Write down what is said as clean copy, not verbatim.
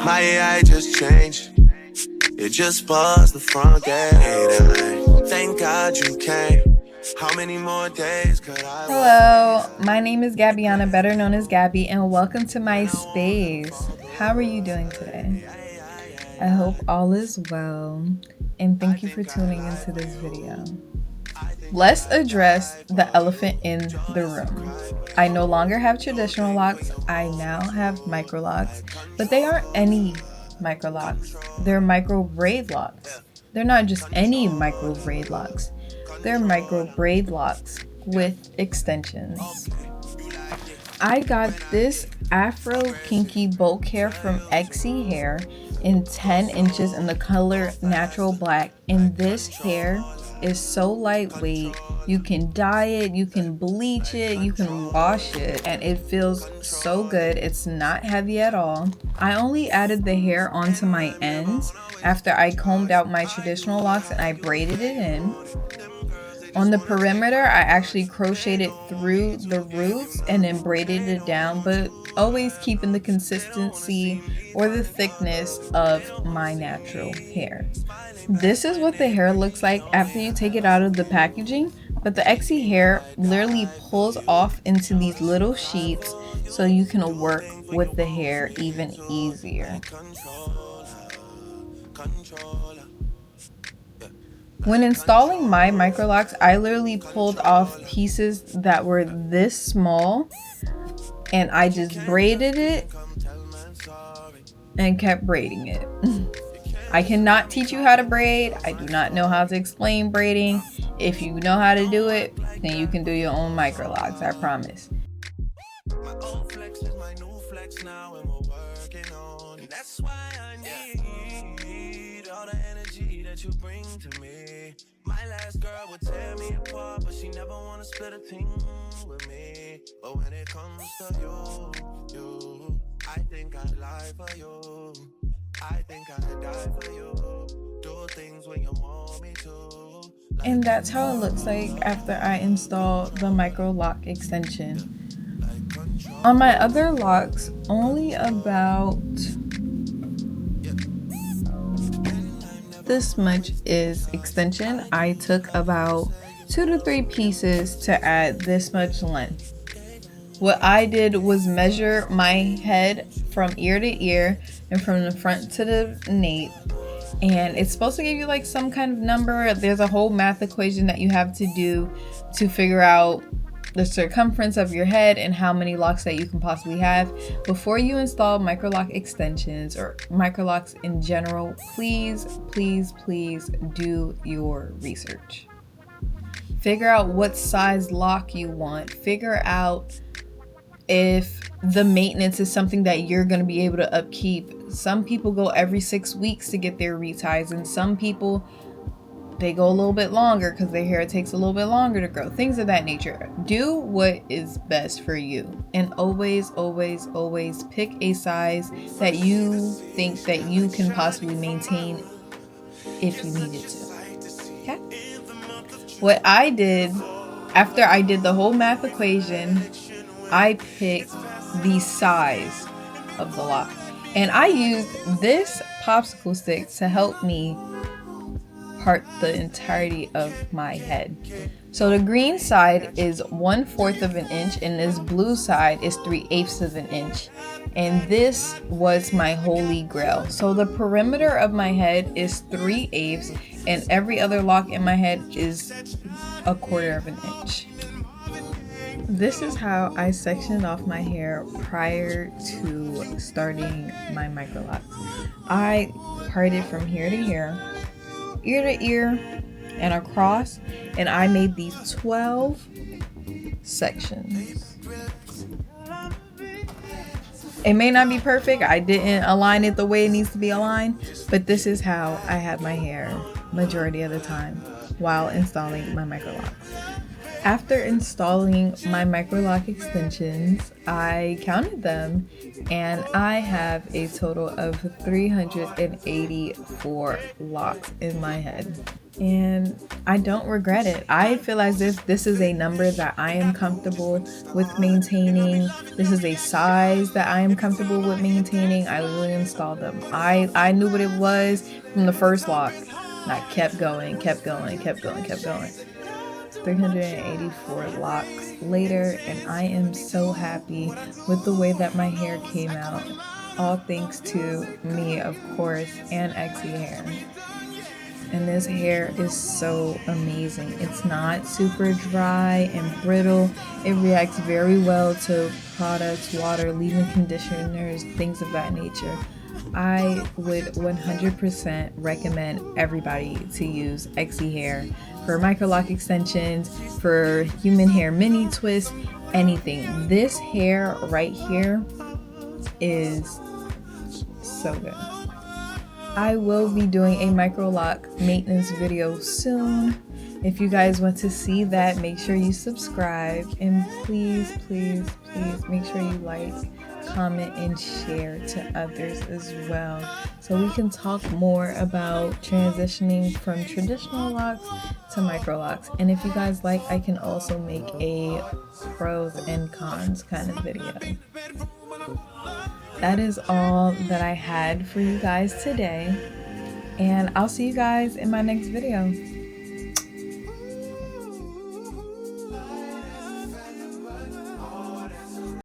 My AI just changed. It just buzzed the front gate. Thank God you came. How many more days could I? Hello, my name is Gabyanah, better known as Gabby, and welcome to my space. How are you doing today? I hope all is well, and thank you for tuning into this video. Let's address the elephant in the room. I no longer have traditional locks, I now have micro locks, but they aren't any micro locks. They're micro braid locks. They're not just any micro braid locks. They're micro braid locks with extensions. I got this Afro kinky bulk hair from EXY hair in 10 inches in the color natural black, and this hair is so lightweight. You can dye it, you can bleach it, you can wash it, and it feels so good. It's not heavy at all. I only added the hair onto my ends after I combed out my traditional locks and I braided it in. On the perimeter, I actually crocheted through the roots and then braided it down, but always keeping the consistency or the thickness of my natural hair. This is what the hair looks like after you take it out of the packaging, but the EXY hair literally pulls off into these little sheets so you can work with the hair even easier. When installing my micro locks, I literally pulled off pieces that were this small and I just braided it and kept braiding it. I cannot teach you how to braid. I do not know how to explain braiding. If you know how to do it, then you can do your own micro locks, I promise. My old flex is my new flex now, and we're working on it. That's why I need all the energy that you bring to me. My last girl would tear me apart, but she never wanna split a thing with me. But when it comes to you, I think I'd lie for you. I think I'd die for you. Do things when you want me to. And that's how it looks like after I install the micro lock extension. On my other locks, only about this much is extension. I took about 2 to 3 pieces to add this much length. What I did was measure my head from ear to ear and from the front to the nape, and it's supposed to give you like some kind of number. There's a whole math equation that you have to do to figure out the circumference of your head and how many locks that you can possibly have. Before you install micro lock extensions or micro locks in general, please do your research. Figure out what size lock you want. Figure out if the maintenance is something that you're going to be able to upkeep. Some people go every 6 weeks to get their reties, and some people they go a little bit longer because their hair takes a little bit longer to grow. Things of that nature. Do what is best for you, and always pick a size that you think that you can possibly maintain if you needed to. Okay? What I did after I did the whole math equation, I picked the size of the lock, and I used this popsicle stick to help me part the entirety of my head. So the green side is 1/4 of an inch and this blue side is 3/8 of an inch, and this was my holy grail. So the perimeter of my head is 3/8 and every other lock in my head is 1/4 of an inch. This is how I sectioned off my hair prior to starting my micro locks. I parted from here to here, ear to ear, and across, and I made these 12 sections. It may not be perfect. I didn't align it the way it needs to be aligned, but this is how I had my hair majority of the time while installing my micro locks. After installing my micro lock extensions, I counted them and I have a total of 384 locks in my head. and I don't regret it. I feel as if this is a number that I am comfortable with maintaining. This is a size that I am comfortable with maintaining. I literally installed them. I knew what it was from the first lock. And I kept going, kept going, kept going, kept going. 384 locks later, and I am so happy with the way that my hair came out. All thanks to me, of course, and EXY hair. And this hair is so amazing. It's not super dry and brittle. It reacts very well to products, water, leave-in conditioners, things of that nature. I would 100% recommend everybody to use EXY hair for micro lock extensions, for human hair mini twists, anything. This hair right here is so good. I will be doing a micro lock maintenance video soon. If you guys want to see that, make sure you subscribe, and please, please, please make sure you like, comment, and share to others as well, so we can talk more about transitioning from traditional locks to micro locks. And if you guys like, I can also make a pros and cons kind of video. That is all that I had for you guys today, and I'll see you guys in my next video.